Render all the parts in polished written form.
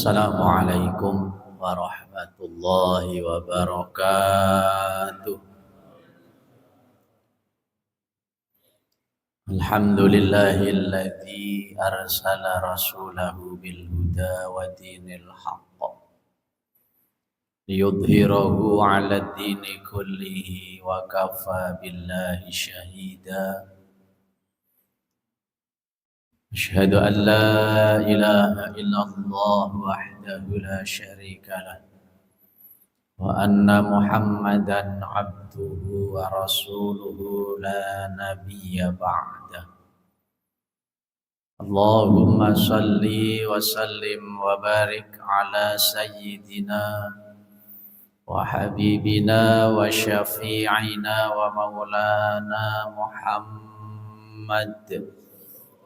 Assalamualaikum warahmatullahi wabarakatuh. Alhamdulillahilladzi arsala rasulahu bil huda wa dinil haqq liyudhhirahu 'ala dini kullihi wa kafa billahi syahida. Asyhadu an la ilaha illallah wahdahu la syarika lah wa anna Muhammadan abduhu wa rasuluhu la nabiyya ba'dah. Allahumma salli wa sallim wa barik ala sayyidina wa habibina wa syafi'ina wa maulana Muhammad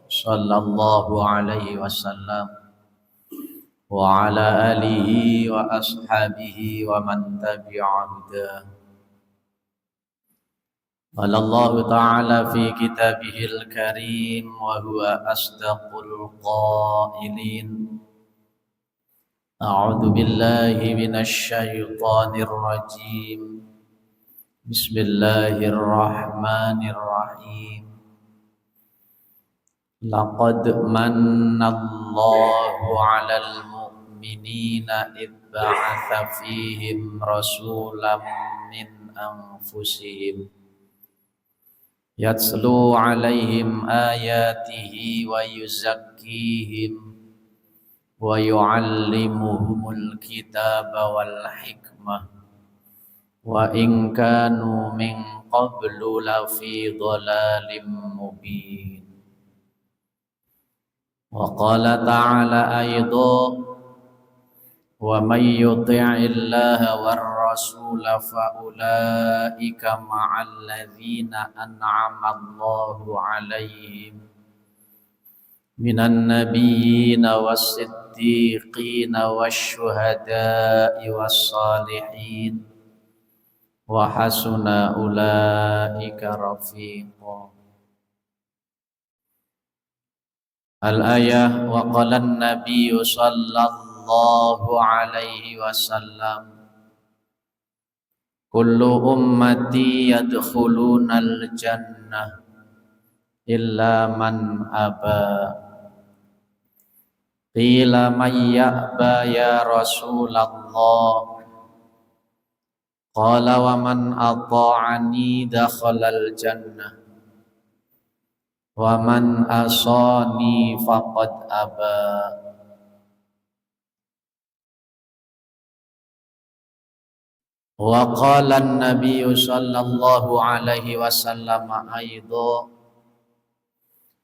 sallallahu alaihi wasallam wa ala alihi wa ashabihi wa man tabi'a hudah. Qala Allah ta'ala fi kitabihil karim wa huwa asdaqul qailin. A'udzu billahi minasy syaithanir rajim. Bismillahirrahmanirrahim. Laqad mannallahu 'alal mu'minina idh ba'atsa fihim rasulam min anfusihim yatslu 'alaihim ayatihi wa yuzakkihim wa yu'allimuhumul kitaba wal hikmah wa in kanu min qablu lafi dhalalim mubin. Wa qala ta'ala aydan wa may yuti'illaha war rasula fa ulaika ma'al ladzina an'ama Allahu 'alaihim minan nabiyyina was-siddiqina wasyuhada'i was-salihin wa hasuna ulaika rafiqa. Al-ayah wa qala an-nabiy sallallahu alaihi wasallam kullu ummati yadkhuluna al-jannah illa man aba. Qila man ya'ba ya Rasulullah? Qala wa man ata'ani dakhala al-jannah wa man asani faqad aba. Wa qala an-nabiy sallallahu alaihi wasallam aidan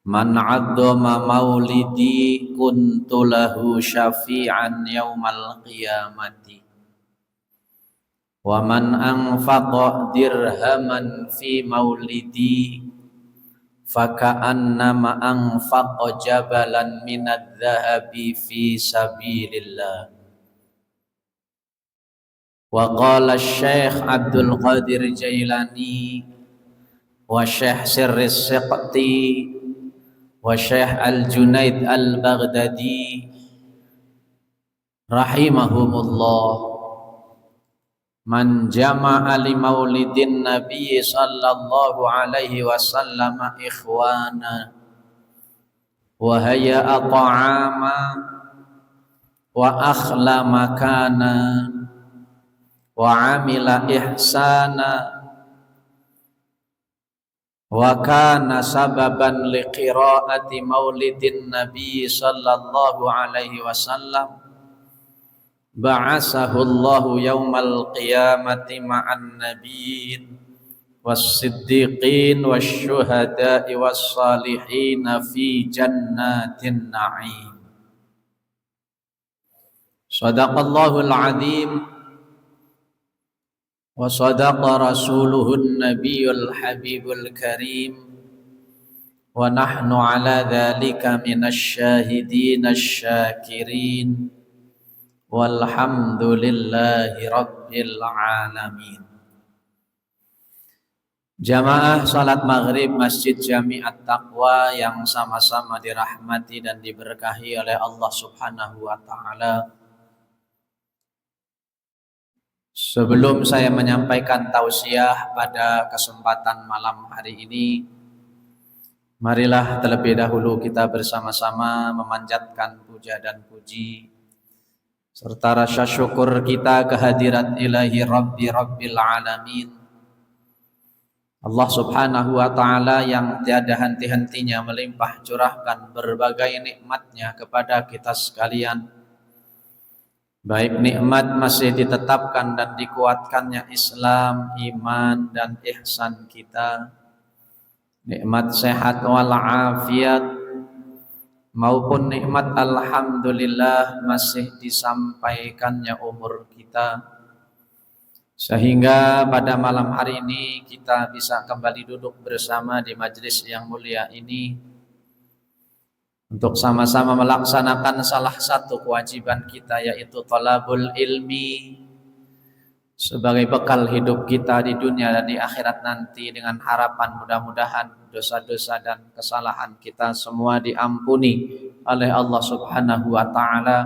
man 'azzama maulidi kuntu lahu syafi'an yaumal qiyamati wa man anfaqa dirhaman fi maulidi faka'annama anfaqa jabalan minadh dhahabi fi sabilillah. Wa qala Syekh Abdul Qadir Jailani wa Syekh Sirris Siqti wa Syekh Al-Junaid Al-Baghdadi rahimahumullah, man jama'a li maulidin nabiy sallallahu alaihi wasallam ikhwana wa hayya'a ta'ama wa akhla makana wa amila ihsana wa kana sababan li qira'ati maulidin nabiy sallallahu alaihi wasallam ba'asahu Allahu yaumal qiyamati ma'an nabiyyin was-siddiqin wasyuhada'i was-salihin fi jannatin na'im. Shadaqallahul azim wa sadaqa rasuluhun nabiyyul habibul karim wa nahnu ala dhalika minasy syahidin asy-syakirin walhamdulillahi rabbil alamin. Jamaah salat maghrib Masjid Jami At-Taqwa yang sama-sama dirahmati dan diberkahi oleh Allah Subhanahu wa taala. Sebelum saya menyampaikan tausiah pada kesempatan malam hari ini, marilah terlebih dahulu kita bersama-sama memanjatkan puja dan puji serta rasa syukur kita kehadirat ilahi Rabbi Rabbil Alamin, Allah subhanahu wa ta'ala yang tiada henti-hentinya melimpah curahkan berbagai nikmatnya kepada kita sekalian. Baik nikmat masih ditetapkan dan dikuatkannya Islam, iman dan ihsan kita, nikmat sehat walafiat, maupun nikmat alhamdulillah masih disampaikannya umur kita, sehingga pada malam hari ini kita bisa kembali duduk bersama di majelis yang mulia ini untuk sama-sama melaksanakan salah satu kewajiban kita, yaitu thalabul ilmi, sebagai bekal hidup kita di dunia dan di akhirat nanti, dengan harapan mudah-mudahan dosa-dosa dan kesalahan kita semua diampuni oleh Allah subhanahu wa ta'ala,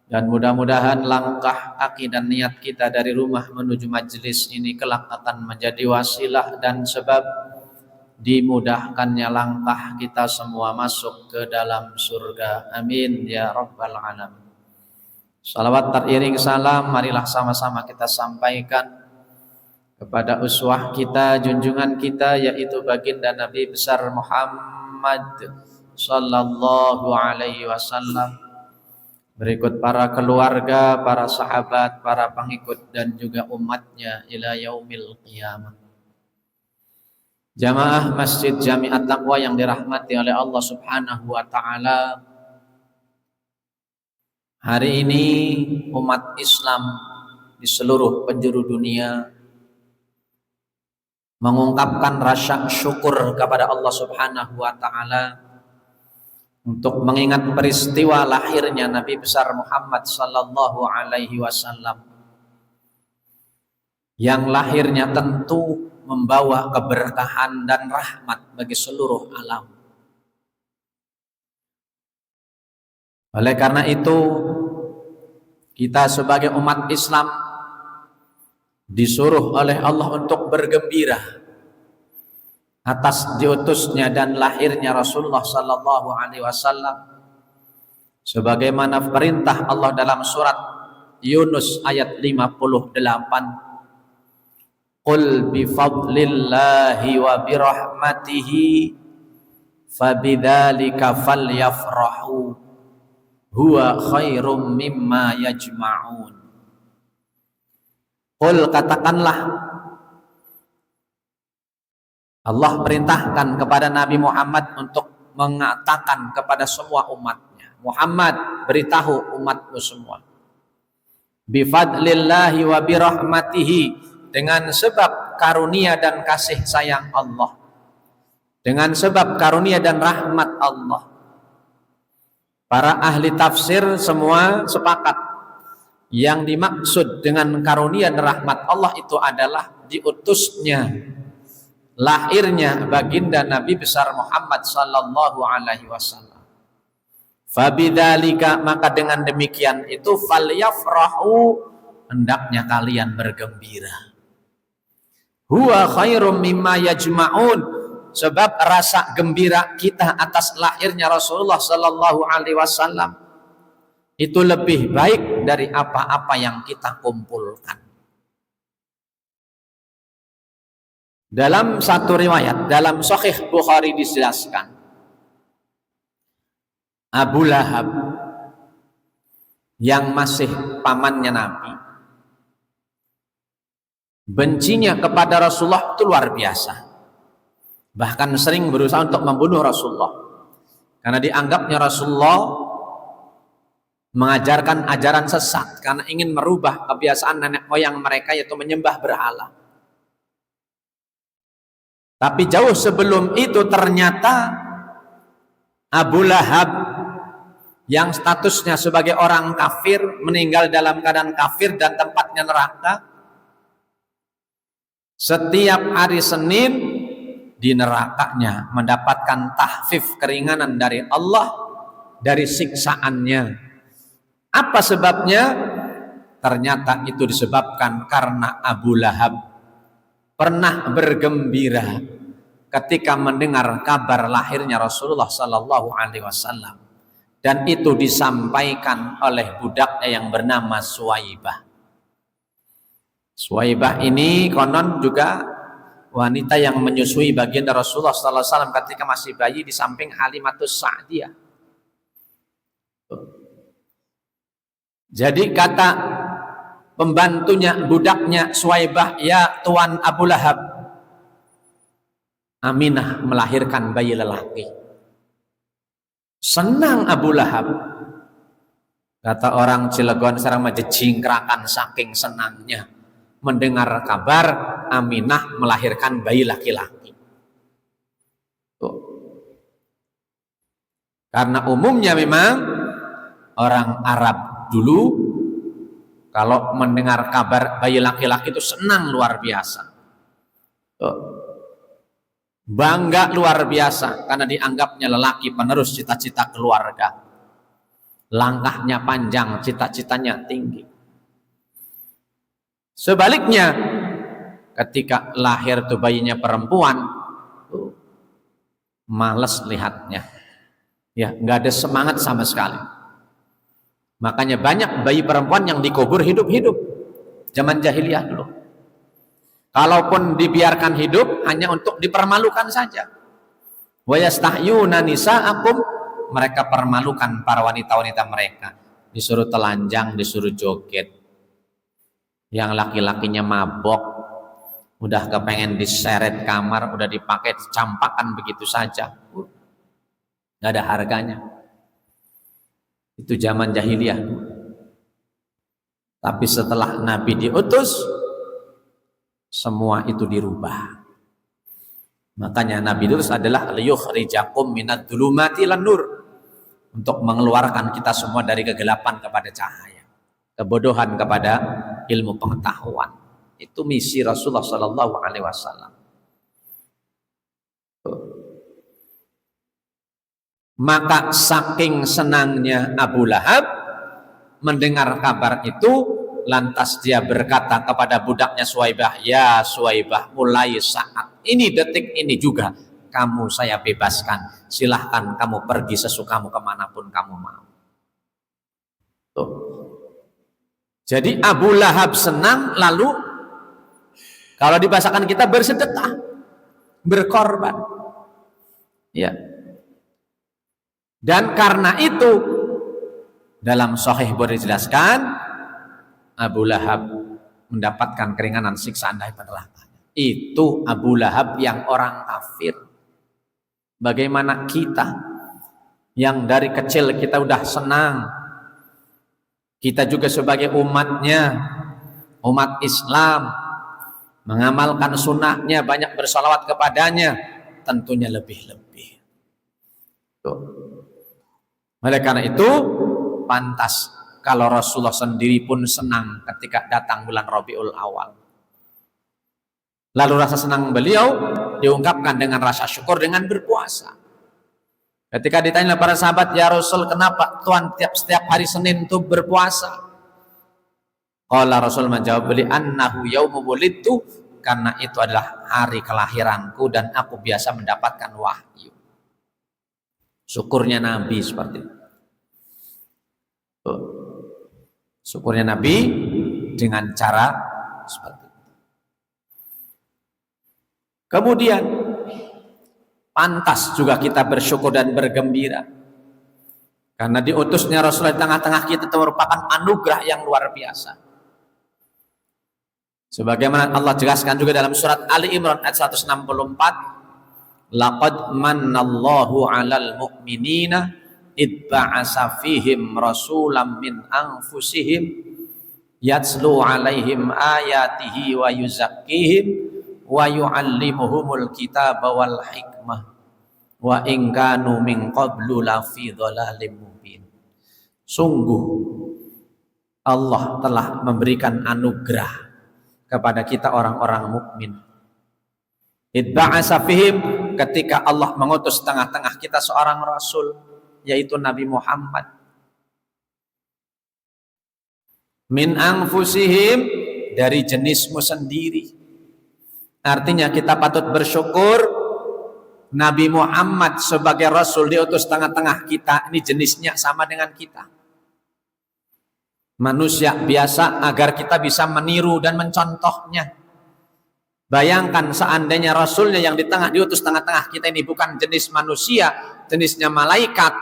dan mudah-mudahan langkah kaki dan niat kita dari rumah menuju majelis ini kelak akan menjadi wasilah dan sebab dimudahkannya langkah kita semua masuk ke dalam surga. Amin ya rabbal alamin. Salawat teriring salam marilah sama-sama kita sampaikan kepada uswah kita, junjungan kita, yaitu baginda Nabi besar Muhammad sallallahu alaihi wasallam, berikut para keluarga, para sahabat, para pengikut dan juga umatnya ila yaumil qiyamah. Jamaah Masjid Jami'at Taqwa yang dirahmati oleh Allah subhanahu wa ta'ala, hari ini umat Islam di seluruh penjuru dunia mengungkapkan rasa syukur kepada Allah subhanahu wa ta'ala untuk mengingat peristiwa lahirnya Nabi besar Muhammad sallallahu alaihi wasallam, yang lahirnya tentu membawa keberkahan dan rahmat bagi seluruh alam. Oleh karena itu, kita sebagai umat Islam disuruh oleh Allah untuk bergembira atas diutusnya dan lahirnya Rasulullah sallallahu alaihi wasallam, sebagaimana perintah Allah dalam surat Yunus ayat 58. Qul bifadlillahi wa birahmatihi fabidzalika falyafrahu huwa khairum mimma yajma'un. Qul, katakanlah, Allah perintahkan kepada Nabi Muhammad untuk mengatakan kepada semua umatnya, Muhammad, beritahu umatmu semua, bifadlillahi wa birahmatihi, dengan sebab karunia dan kasih sayang Allah, dengan sebab karunia dan rahmat Allah. Para ahli tafsir semua sepakat yang dimaksud dengan karunia dan rahmat Allah itu adalah diutusnya, lahirnya baginda Nabi besar Muhammad sallallahu alaihi wasallam. Fabidzalika, maka dengan demikian itu, falyafrahu, hendaknya kalian bergembira. Huwa khairum mimma yajma'un, sebab rasa gembira kita atas lahirnya Rasulullah sallallahu alaihi wasallam itu lebih baik dari apa-apa yang kita kumpulkan. Dalam satu riwayat dalam Sahih Bukhari dijelaskan, Abu Lahab yang masih pamannya Nabi, bencinya kepada Rasulullah itu luar biasa. Bahkan sering berusaha untuk membunuh Rasulullah, karena dianggapnya Rasulullah mengajarkan ajaran sesat, karena ingin merubah kebiasaan nenek moyang mereka, yaitu menyembah berhala. Tapi jauh sebelum itu ternyata Abu Lahab yang statusnya sebagai orang kafir, meninggal dalam keadaan kafir dan tempatnya neraka, setiap hari Senin di nerakanya mendapatkan tahfif, keringanan dari Allah dari siksaannya. Apa sebabnya? ternyata itu disebabkan karena Abu Lahab pernah bergembira ketika mendengar kabar lahirnya Rasulullah Sallallahu Alaihi Wasallam, dan itu disampaikan oleh budaknya yang bernama Suwaibah. Suwaibah ini konon juga wanita yang menyusui baginda Rasulullah Sallallahu Alaihi Wasallam ketika masih bayi di samping Halimatus Sa'diyah. Jadi kata pembantunya, budaknya Suwaibah, "Ya Tuan Abu Lahab, Aminah melahirkan bayi lelaki." Senang Abu Lahab. Kata orang Cilegon sekarang mah jingkrakan saking senangnya mendengar kabar Aminah melahirkan bayi laki-laki. Karena umumnya memang orang Arab dulu kalau mendengar kabar bayi laki-laki itu senang luar biasa. Bangga luar biasa karena dianggapnya lelaki penerus cita-cita keluarga. Langkahnya panjang, cita-citanya tinggi. Sebaliknya, ketika lahir tuh bayinya perempuan, males lihatnya. Ya, nggak ada semangat sama sekali. Makanya banyak bayi perempuan yang dikubur hidup-hidup zaman jahiliyah dulu. Kalaupun dibiarkan hidup hanya untuk dipermalukan saja. Wa yastahyuna nisa'akum, mereka permalukan para wanita-wanita mereka. Disuruh telanjang, disuruh joget. Yang laki-lakinya mabok, udah kepengen diseret kamar, udah dipakai campakan begitu saja. Nggak ada harganya. Itu zaman jahiliyah. Tapi setelah Nabi diutus, semua itu dirubah. Makanya Nabi diutus adalah liyukhrijakum minadh dhulumati ilan nur, untuk mengeluarkan kita semua dari kegelapan kepada cahaya, kebodohan kepada ilmu pengetahuan. Itu misi Rasulullah Sallallahu Alaihi Wasallam. Maka saking senangnya Abu Lahab mendengar kabar itu, lantas dia berkata kepada budaknya Suwaibah, "Ya Suwaibah, mulai saat ini, detik ini juga kamu saya bebaskan. Silahkan kamu pergi sesukamu kemanapun kamu mau." Tuh. Jadi Abu Lahab senang, lalu kalau dibahasakan kita bersedekah, berkorban. Ya. Dan karena itu dalam Sahih Bukhari dijelaskan Abu Lahab mendapatkan keringanan siksaan dari neraka. Itu Abu Lahab yang orang kafir. Bagaimana kita yang dari kecil kita udah senang, kita juga sebagai umatnya, umat Islam, mengamalkan sunnahnya, banyak bersalawat kepadanya, tentunya lebih-lebih. Oleh karena itu pantas kalau Rasulullah sendiri pun senang ketika datang bulan Rabiul Awal. Lalu rasa senang beliau diungkapkan dengan rasa syukur dengan berpuasa. Ketika ditanya para sahabat, "Ya Rasul, kenapa Tuhan setiap hari Senin itu berpuasa?" Qala Rasul menjawab, "Li annahu yaumu wulidtu," karena itu adalah hari kelahiranku dan aku biasa mendapatkan wahyu. Syukurnya Nabi seperti itu. Syukurnya Nabi dengan cara seperti itu. Kemudian pantas juga kita bersyukur dan bergembira karena diutusnya Rasulullah di tengah-tengah kita itu merupakan anugerah yang luar biasa. Sebagaimana Allah jelaskan juga dalam surat Ali Imran ayat 164, "Laqad mannallahu 'alal mu'minina id ba'asa fihim rasulam min anfusihim yatslu 'alaihim ayatihi wa yuzakkihim wa yu'allimuhumul kitaba wal hikmah wa in kanu min qablu lafi dhalalim mubin." Sungguh Allah telah memberikan anugerah kepada kita orang-orang mukmin. Id ba'asa fihim, ketika Allah mengutus tengah-tengah kita seorang rasul, yaitu Nabi Muhammad. Min anfusihim, dari jenismu sendiri. Artinya kita patut bersyukur Nabi Muhammad sebagai Rasul diutus tengah-tengah kita, ini jenisnya sama dengan kita. Manusia biasa, agar kita bisa meniru dan mencontohnya. Bayangkan seandainya Rasulnya yang di tengah diutus tengah-tengah kita ini bukan jenis manusia, jenisnya malaikat,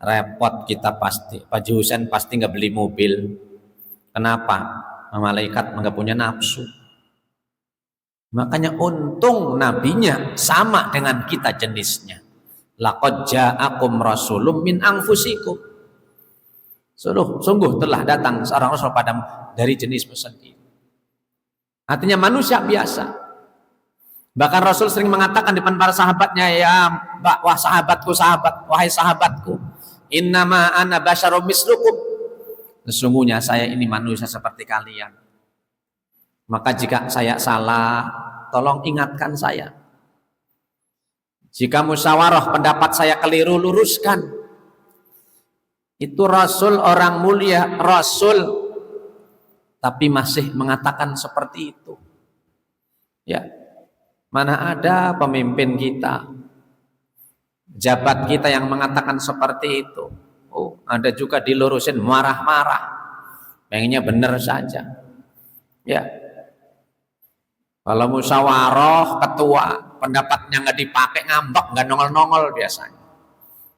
repot kita pasti. Pak Husain pasti nggak beli mobil. Kenapa? Malaikat nggak punya nafsu. Makanya untung nabinya sama dengan kita jenisnya. Laqad ja'akum rasulun min anfusikum. Sungguh telah datang seorang rasul padamu dari jenismu sendiri. Artinya manusia biasa. Bahkan Rasul sering mengatakan di depan para sahabatnya, ya wah sahabatku, wahai sahabatku, innama ana basyarum mislukum. Sesungguhnya saya ini manusia seperti kalian. Maka jika saya salah, tolong ingatkan saya. Jika musyawarah pendapat saya keliru, luruskan. Itu Rasul orang mulia, Rasul, tapi masih mengatakan seperti itu. Ya, mana ada pemimpin kita, jabat kita yang mengatakan seperti itu. Oh, ada juga dilurusin marah-marah, pengennya benar saja. Ya, kalau musyawarah ketua pendapatnya nggak dipakai, ngambek, nggak nongol-nongol biasanya.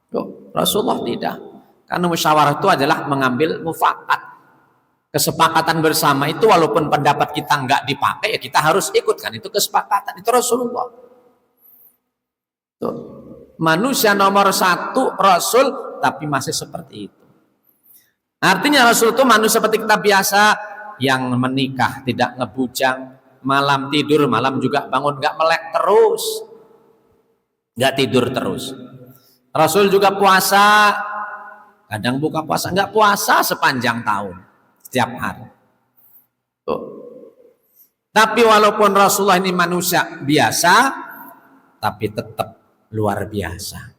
Tuh, Rasulullah tidak. Karena musyawarah itu adalah mengambil mufakat, kesepakatan bersama itu, walaupun pendapat kita nggak dipakai ya kita harus ikut, kan itu kesepakatan, itu Rasulullah. Tuh, manusia nomor satu Rasul, tapi masih seperti itu. Artinya Rasul itu manusia seperti kita biasa, yang menikah tidak ngebujang, malam tidur malam juga bangun, nggak melek terus, nggak tidur terus. Rasul juga puasa, kadang buka puasa, nggak puasa sepanjang tahun, setiap hari. Tuh. Tapi walaupun Rasulullah ini manusia biasa, tapi tetap luar biasa.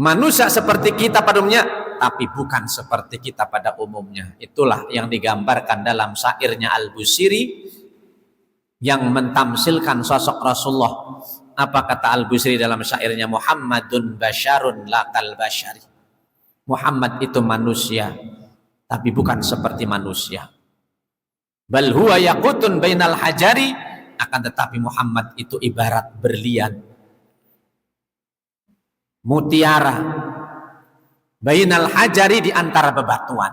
Manusia seperti kita pada umumnya, tapi bukan seperti kita pada umumnya. Itulah yang digambarkan dalam syairnya Al-Busiri yang mentamsilkan sosok Rasulullah. Apa kata Al-Busiri dalam syairnya? Muhammadun basyarun lakal basyari. Muhammad itu manusia, tapi bukan seperti manusia. Bal huwa yaqutun bainal hajari, akan tetapi Muhammad itu ibarat berlian, mutiara, bainal hajari, di antara bebatuan.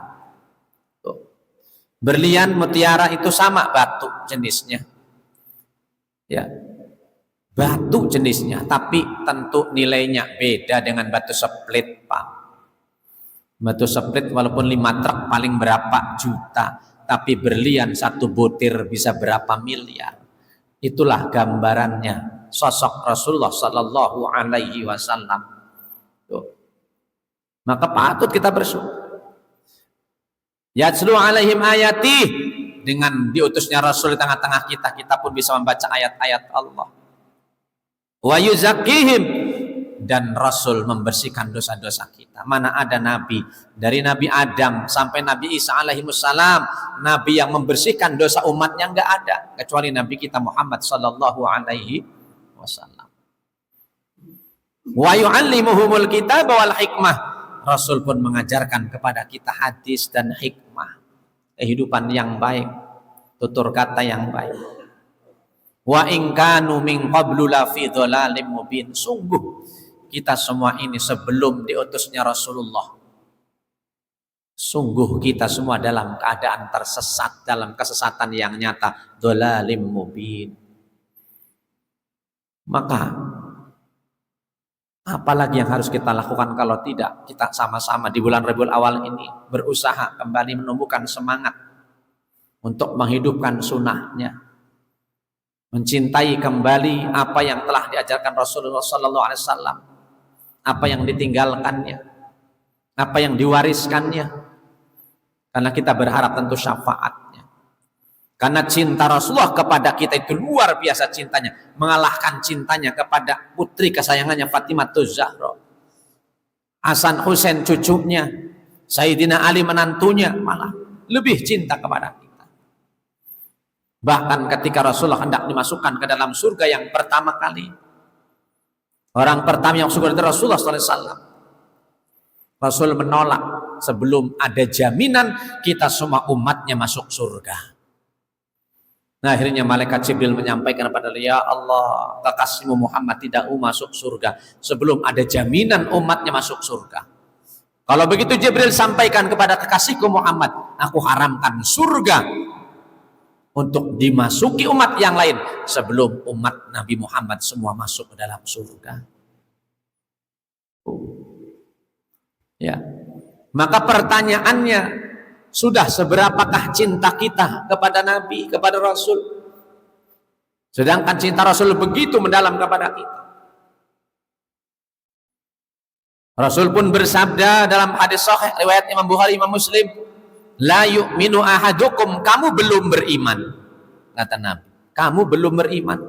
Berlian, mutiara itu sama batu jenisnya. Ya. Batu jenisnya, tapi tentu nilainya beda dengan batu split, Pak. Batu split walaupun 5 truk paling berapa juta, tapi berlian 1 butir bisa berapa miliar. Itulah gambarannya sosok Rasulullah Sallallahu Alaihi Wasallam. Maka patut kita bersyukur. Yatslu alaihim ayati, dengan diutusnya Rasul di tengah-tengah kita, kita pun bisa membaca ayat-ayat Allah. Wa yuzakkihim, dan Rasul membersihkan dosa-dosa kita. Mana ada nabi dari Nabi Adam sampai Nabi Isa alaihissalam, nabi yang membersihkan dosa umatnya, enggak ada, kecuali Nabi kita Muhammad sallallahu alaihi wasallam. Wa yu'allimuhumul kitaba wal hikmah, Rasul pun mengajarkan kepada kita hadis dan hikmah, kehidupan yang baik, tutur kata yang baik. Wa in kanu min qablu la fi dhalalim mubin, sungguh kita semua ini sebelum diutusnya Rasulullah, sungguh kita semua dalam keadaan tersesat, dalam kesesatan yang nyata, dhalalim mubin. Maka apalagi yang harus kita lakukan kalau tidak kita sama-sama di bulan Rabiul Awal ini berusaha kembali menumbuhkan semangat untuk menghidupkan sunnahnya, mencintai kembali apa yang telah diajarkan Rasulullah Sallallahu Alaihi Wasallam, apa yang ditinggalkannya, apa yang diwariskannya, karena kita berharap tentu syafaatnya. Karena cinta Rasulullah kepada kita itu luar biasa cintanya, mengalahkan cintanya kepada putri kesayangannya Fatimah Zahra, Hasan Husain cucunya, Sayyidina Ali menantunya, malah lebih cinta kepada kita. Bahkan ketika Rasulullah hendak dimasukkan ke dalam surga yang pertama kali, orang pertama yang masuk adalah Rasulullah SAW. Rasul menolak sebelum ada jaminan kita semua umatnya masuk surga. Nah, akhirnya malaikat Jibril menyampaikan kepada dia, ya Allah, kekasihmu Muhammad tidak masuk surga sebelum ada jaminan umatnya masuk surga. Kalau begitu Jibril sampaikan kepada kekasihku Muhammad, aku haramkan surga untuk dimasuki umat yang lain sebelum umat Nabi Muhammad semua masuk ke dalam surga. Ya. Maka pertanyaannya, sudah seberapakah cinta kita kepada Nabi, kepada Rasul? Sedangkan cinta Rasul begitu mendalam kepada kita. Rasul pun bersabda dalam hadis sahih riwayat Imam Bukhari, Imam Muslim, la yu'minu ahadukum, kamu belum beriman, kata Nabi, kamu belum beriman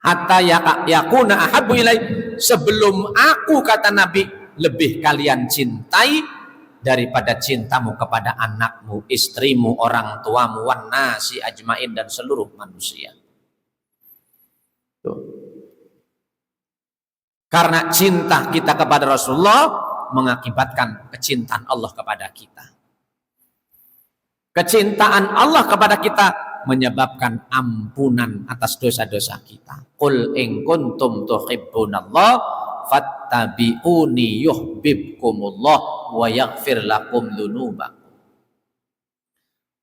hatta yakuna ahabbu ilai, sebelum aku, kata Nabi, lebih kalian cintai daripada cintamu kepada anakmu, istrimu, orang tuamu, wan nasi ajmain, dan seluruh manusia. Tuh. Karena cinta kita kepada Rasulullah mengakibatkan kecintaan Allah kepada kita. Kecintaan Allah kepada kita menyebabkan ampunan atas dosa-dosa kita. Qul in kuntum tuhibbunallah fattabi'uni yuhibbukumullah wa yaghfir lakum dzunubakum.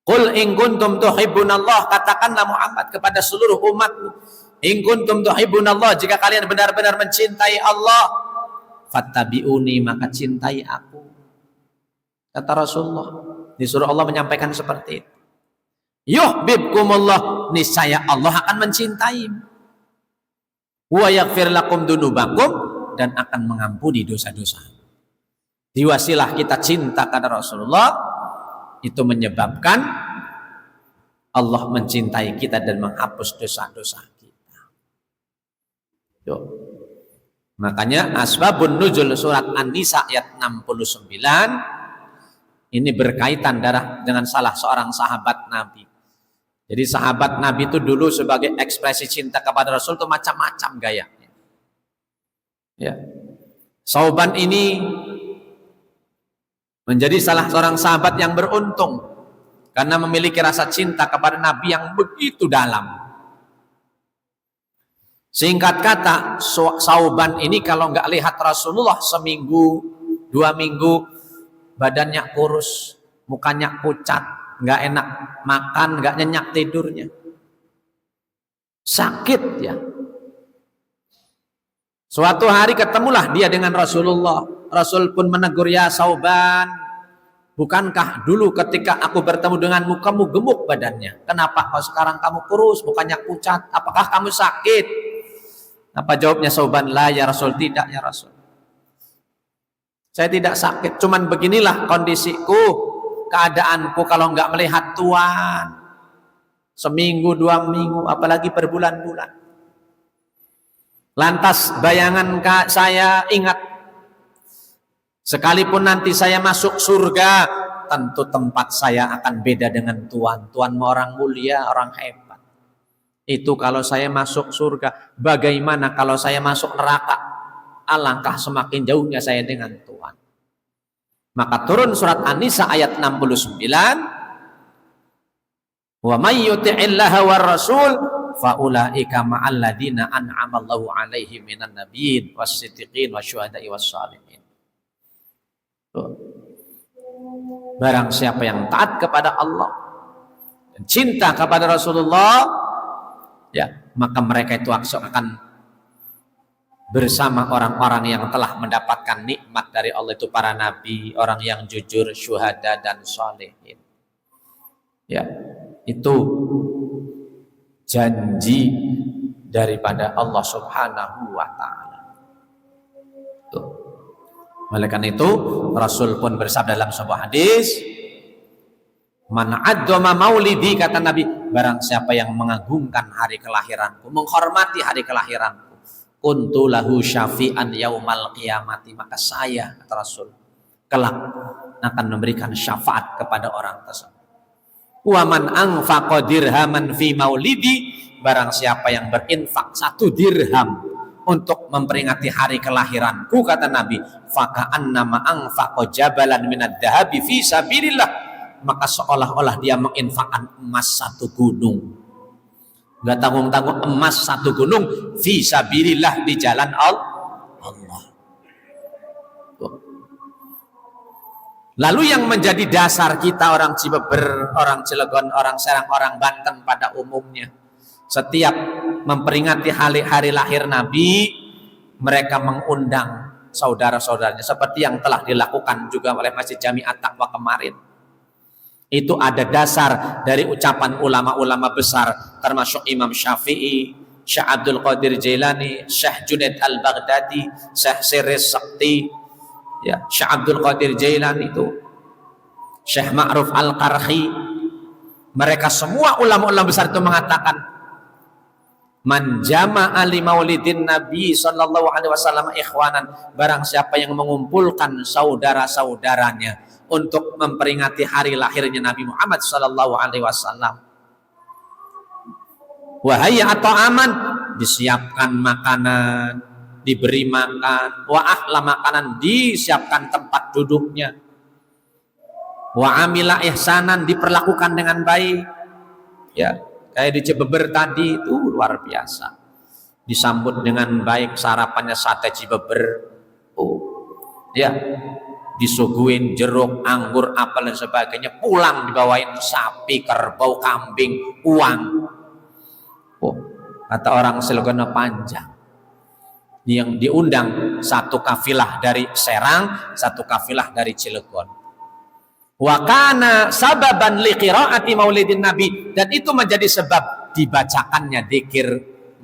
Qul in kuntum tuhibbunallah, katakanlah Muhammad kepada seluruh umatmu, in kuntum tuhibbunallah, jika kalian benar-benar mencintai Allah, fattabi'uni, maka cintai aku. Kata Rasulullah, disuruh Allah menyampaikan seperti itu. Yuhibbukumullah, niscaya Allah akan mencintaimu. Wa yaghfir lakum dzunubakum, dan akan mengampuni dosa-dosa. Diwasilah kita cinta kepada Rasulullah, itu menyebabkan Allah mencintai kita dan menghapus dosa-dosa kita. Yo. Makanya asbabun nuzul surat An-Nisa ayat 69 ini berkaitan dengan salah seorang sahabat Nabi. Jadi sahabat Nabi itu dulu sebagai ekspresi cinta kepada Rasul itu macam-macam gayanya. Ya. Sauban ini menjadi salah seorang sahabat yang beruntung karena memiliki rasa cinta kepada Nabi yang begitu dalam. Singkat kata, Sauban ini kalau nggak lihat Rasulullah seminggu, 2 minggu, badannya kurus, mukanya pucat, nggak enak makan, nggak nyenyak tidurnya, sakit ya. Suatu hari ketemulah dia dengan Rasulullah. Rasul pun menegur, ya Sauban, bukankah dulu ketika aku bertemu denganmu kamu gemuk badannya? Kenapa kau sekarang kamu kurus, mukanya pucat? Apakah kamu sakit? Apa jawabnya Sauban? La ya Rasul, tidak ya Rasul. Saya tidak sakit, cuman beginilah kondisiku, keadaanku kalau nggak melihat Tuhan seminggu, 2 minggu, apalagi berbulan-bulan. Lantas bayangan saya ingat, sekalipun nanti saya masuk surga, tentu tempat saya akan beda dengan Tuhan. Tuhan orang mulia, orang hebat. Itu kalau saya masuk surga. Bagaimana kalau saya masuk neraka? Alangkah semakin jauhnya saya dengan Tuhan. Maka turun surat An-Nisa ayat 69. Wa may yuti'illaha war rasul faulaika ma'al ladzina an'amallahu 'alaihim minan nabiyyin was-siddiqin wasyuhada'i was-shalihin. Barang siapa yang taat kepada Allah dan cinta kepada Rasulullah, ya, maka mereka itu akan bersama orang-orang yang telah mendapatkan nikmat dari Allah, itu para nabi, orang yang jujur, syuhada dan sholihin. Ya, itu janji daripada Allah Subhanahu wa taala. Oleh karena itu Rasul pun bersabda dalam sebuah hadis, man addama maulidi, kata Nabi, barang siapa yang mengagungkan hari kelahiranku, menghormati hari kelahiranku, kuntu lahu syafi'an yaumal qiyamati, maka saya, kata Rasul, kelak akan memberikan syafaat kepada orang tersebut. Wa man anfaqa dirhaman fi maulidi, barang siapa yang berinfak 1 dirham untuk memperingati hari kelahiranku, kata Nabi, faka annama anfaqa jabalan minad dahabi fi sabilillah, maka seolah-olah dia menginfakkan emas 1 gunung. Enggak tanggung-tanggung, emas 1 gunung fi sabilillah, di jalan Allah. Lalu yang menjadi dasar kita orang Cibeber, orang Cilegon, orang Serang, orang Banten pada umumnya, setiap memperingati hari lahir Nabi, mereka mengundang saudara-saudaranya seperti yang telah dilakukan juga oleh Masjid Jami At-Taqwa kemarin. Itu ada dasar dari ucapan ulama-ulama besar, termasuk Imam Syafi'i, Syekh Abdul Qadir Jailani, Syekh Junaid Al-Baghdadi, Syekh Siris Sakti, ya, Syekh Abdul Qadir Jailani itu, Syekh Ma'ruf Al-Qarhi. Mereka semua ulama-ulama besar itu mengatakan, man jama'a li maulidin Nabi sallallahu alaihi wasallam ikhwanan, barang siapa yang mengumpulkan saudara-saudaranya untuk memperingati hari lahirnya Nabi Muhammad sallallahu alaihi wasallam, wahaya atau aman, disiapkan makanan, diberi makan, wa ahla makanan, disiapkan tempat duduknya, wa amila ihsanan, diperlakukan dengan baik, ya, kayak di Cibeber tadi itu luar biasa, disambut dengan baik, sarapannya sate Cibeber, ya, disuguhin jeruk, anggur, apel dan sebagainya, pulang dibawain sapi, kerbau, kambing, uang. Kata orang Cilegon panjang. Yang diundang 1 kafilah dari Serang, 1 kafilah dari Cilegon. Wa kana sababan liqiraati maulidin Nabi, dan itu menjadi sebab dibacakannya dzikir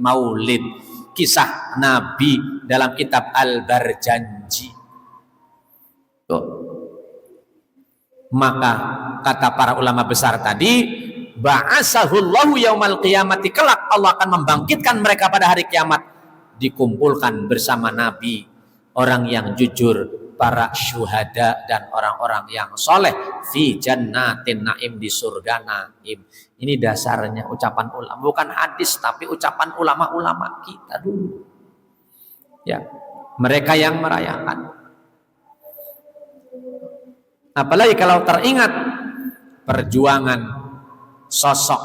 maulid, kisah Nabi dalam kitab Al-Barjanji. Maka kata para ulama besar tadi, ba'asahullahu yaumal qiyamati, kelak Allah akan membangkitkan mereka pada hari kiamat, dikumpulkan bersama Nabi, orang yang jujur, para syuhada dan orang-orang yang soleh, fi jannatin naim, di surga naim. Ini dasarnya ucapan ulama, bukan hadis, tapi ucapan ulama-ulama kita dulu, ya, mereka yang merayakan. Apalagi kalau teringat perjuangan sosok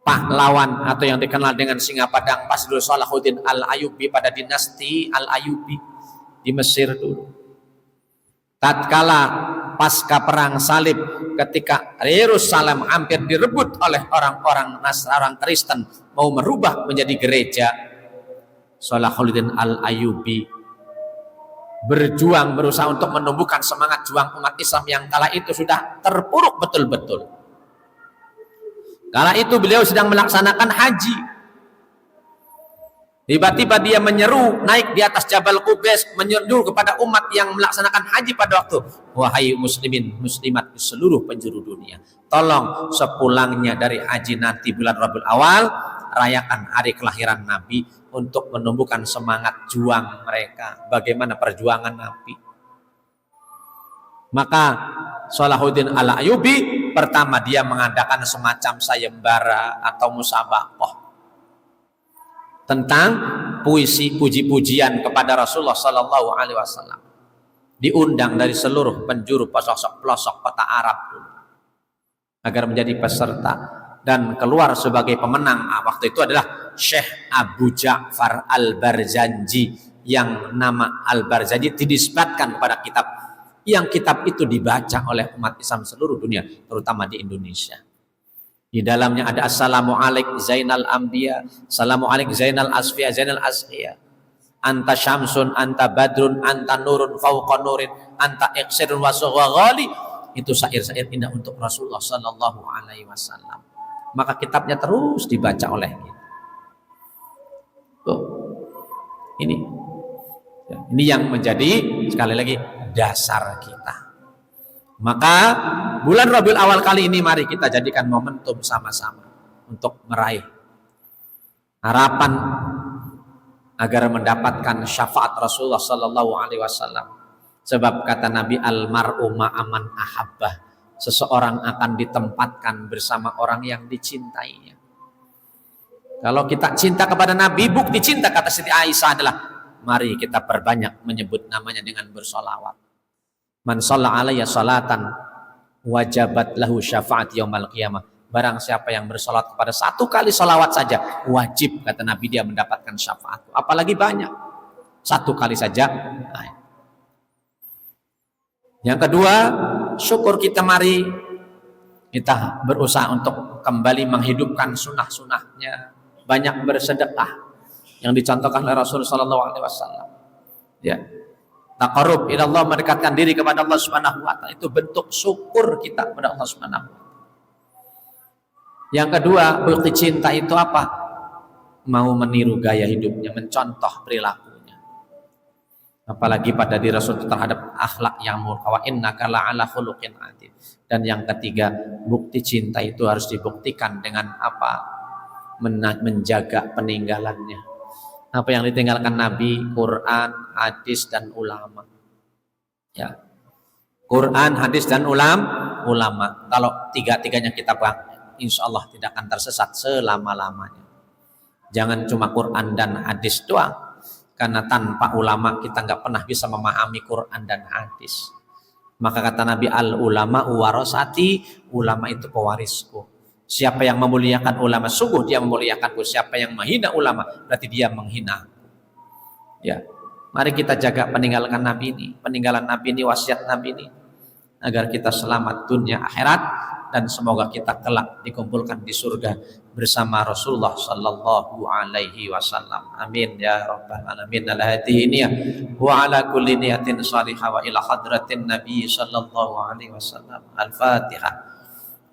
pahlawan atau yang dikenal dengan singa padang Pasdur Salahuddin Al-Ayyubi pada dinasti Al-Ayyubi di Mesir dulu. Tatkala pasca perang salib, ketika Yerusalem hampir direbut oleh orang-orang Nasrani, orang Kristen, mau merubah menjadi gereja, Salahuddin Al-Ayyubi berjuang, berusaha untuk menumbuhkan semangat juang umat Islam yang kala itu sudah terpuruk betul-betul. Kala itu beliau sedang melaksanakan haji. Tiba-tiba dia menyeru, naik di atas Jabal Qubais, menyeru kepada umat yang melaksanakan haji pada waktu, wahai muslimin muslimat di seluruh penjuru dunia, tolong sepulangnya dari haji nanti bulan Rabiul Awal, rayakan hari kelahiran Nabi untuk menumbuhkan semangat juang mereka. Bagaimana perjuangan Nabi? Maka Salahuddin Al-Ayyubi pertama dia mengadakan semacam sayembara atau musabaqah tentang puisi puji-pujian kepada Rasulullah Sallallahu Alaihi Wasallam. Diundang dari seluruh penjuru pelosok-pelosok kota Arab dulu agar menjadi peserta, dan keluar sebagai pemenang waktu itu adalah Syekh Abu Ja'far Al-Barzanji, yang nama Al-Barzanji dinisbatkan kepada kitab, yang kitab itu dibaca oleh umat Islam seluruh dunia, terutama di Indonesia. Di dalamnya ada Assalamu alaik Zainal Anbiya, Assalamu alaik Zainal Asfiya, Zainal Asqiya, anta syamsun, anta badrun, anta nurun fauqa nurin, anta iqsirun wa ghali. Itu syair-syair indah untuk Rasulullah Sallallahu Alaihi Wasallam. Maka kitabnya terus dibaca oleh kita. Tuh. Ini yang menjadi sekali lagi dasar kita. Maka bulan Rabiul Awal kali ini mari kita jadikan momentum sama-sama untuk meraih harapan agar mendapatkan syafaat Rasulullah Sallallahu Alaihi Wasallam, Sebab kata Nabi, almar'u ma'aman ahabbah, seseorang akan ditempatkan bersama orang yang dicintainya. Kalau kita cinta kepada Nabi, bukti cinta kata Siti Aisyah adalah mari kita perbanyak menyebut namanya dengan bersolawat. Man shalla alayya salatan wajabat lahu syafaat yaumal qiyamah. Barang siapa yang bersolat kepada satu kali solawat saja, wajib kata Nabi dia mendapatkan syafaat. Apalagi banyak, satu kali saja. Nah. Yang kedua, syukur kita, mari kita berusaha untuk kembali menghidupkan sunnah-sunnahnya. Banyak bersedekah yang dicontohkan oleh Rasul sallallahu alaihi wasallam. Ya. Taqarrub ila Allah, mendekatkan diri kepada Allah Subhanahu wa taala, itu bentuk syukur kita kepada Allah Subhanahu wa taala. Yang kedua, bukti cinta itu apa? Mau meniru gaya hidupnya, mencontoh perilakunya. Apalagi pada diri Rasul terhadap akhlak yang mulia, wa innaka la'ala khuluqin adzim. Dan yang ketiga, bukti cinta itu harus dibuktikan dengan apa? Menjaga peninggalannya. Apa yang ditinggalkan Nabi, Quran, hadis, dan ulama. Ya, Quran, hadis, dan ulama. Kalau tiga-tiganya kita pakai, insya Allah tidak akan tersesat selama-lamanya. Jangan cuma Quran dan hadis doang, karena tanpa ulama kita nggak pernah bisa memahami Quran dan hadis. Maka kata Nabi, al ulama warasati, ulama itu pewarisku. Siapa yang memuliakan ulama, sungguh dia memuliakanku. Siapa yang menghina ulama, berarti dia menghina. Ya, mari kita jaga peninggalan Nabi ini, wasiat Nabi ini, agar kita selamat dunia akhirat, dan semoga kita kelak dikumpulkan di surga bersama Rasulullah sallallahu alaihi wasallam. Amin ya rabbal alamin. Ala hadhihi niyah wa ala kulli niyatin salihah wa ila hadratin Nabi sallallahu alaihi wasallam. Al-Fatihah.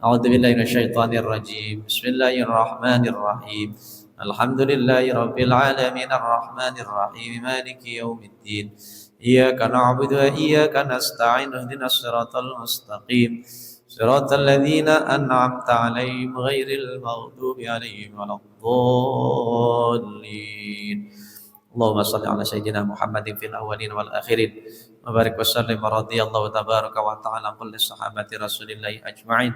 A'udzu billahi minasyaitonir rajim. Bismillahirrahmanirrahim. Alhamdulillahi rabbil alamin arrahmanir rahim maliki yaumiddin. Iyyaka na'budu wa iyyaka nasta'in ihdinas siratal mustaqim. Siratal ladzina an'amta 'alaihim ghairil maghdubi 'alaihim waladdallin. Allahumma shalli ala sayyidina Muhammadin fil awwalin wal akhirin. Wa barik wa sallim radhiyallahu tabaraka wa ta'ala kulli sahabati Rasulillahi ajma'in.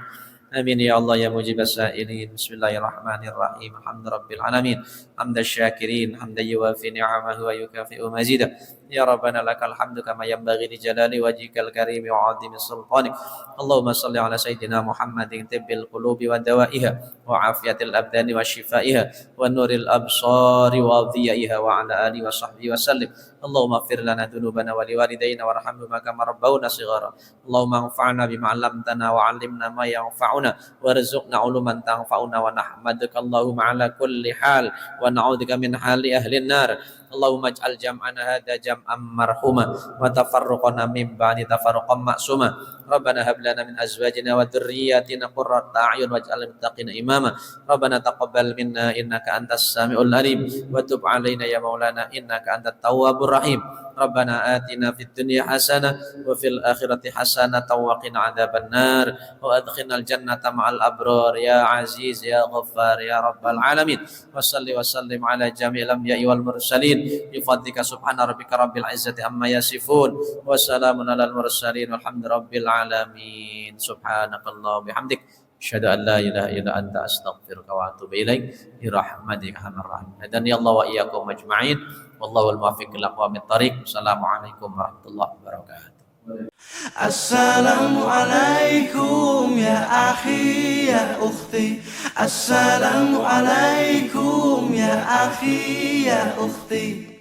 Amin ya Allah ya mujibas sa'ilin. Bismillahirrahmanirrahim. Alhamdu rabbil alamin. Hamdas syakirin, hamdan yuwafi ni'amahu wa yukafi'u mazidah. Ya Rabbana lakal hamdu kama yanbaghi li jalali wajhikal karim wa 'azimi sultanik. Allahumma shalli ala sayyidina Muhammadin tibbil qulubi wa dawaiha wa afiyatil abdani wa shifaiha wa nuril absari wa dhiyaiha wa ala alihi wa sahbihi wa sallim. Allahumma ighfir lana dhunubana wa liwalidayna warhamhuma kama rabbawna shighara. Allahumma anfa'na bima 'allamtana wa 'allimna ma yanfa'una warzuqna 'uluman tanfa'una wa nahmaduka Allahumma 'ala kulli hal wa na'udzubika min hali ahli an-nar. Allahumma ij'al jam'ana hadza jam'an marhuma wa tafarruqana min ba'di tafarruqan ma'suma. Rabbana hab lana min azwajina wa dhurriyyatina qurrata a'yun waj'al lil muttaqina imama. Rabbana taqabbal minna innaka antas samiul alim wa tub 'alaina ya maulana innaka antat tawwabur rahim. Rabbana atina fid dunya hasanah wa fil akhirati hasanah wa qina adzabannar wa adkhilnal jannata ma'al abrar ya aziz ya ghaffar ya rabbal alamin. Wa salli wa sallim ala jami'il anbiya'i wal mursalin bi fadlika subhana rabbika rabbil izzati amma yasifun wa salamun alal mursalin walhamdu rabbil alamin. Subhanakallah bihamdik asyhadu an la ilaha illa anta astaghfiruka wa atubu ilaik bi rahmatika arhamar rahimin. Hadani Allah wa iyyakum ajma'in. Wallahu al-muwaffiq ila aqwamit thariq. Assalamualaikum warahmatullahi wabarakatuh. Assalamualaikum ya akhi ya ukhti. Assalamualaikum ya akhi ya ukhti.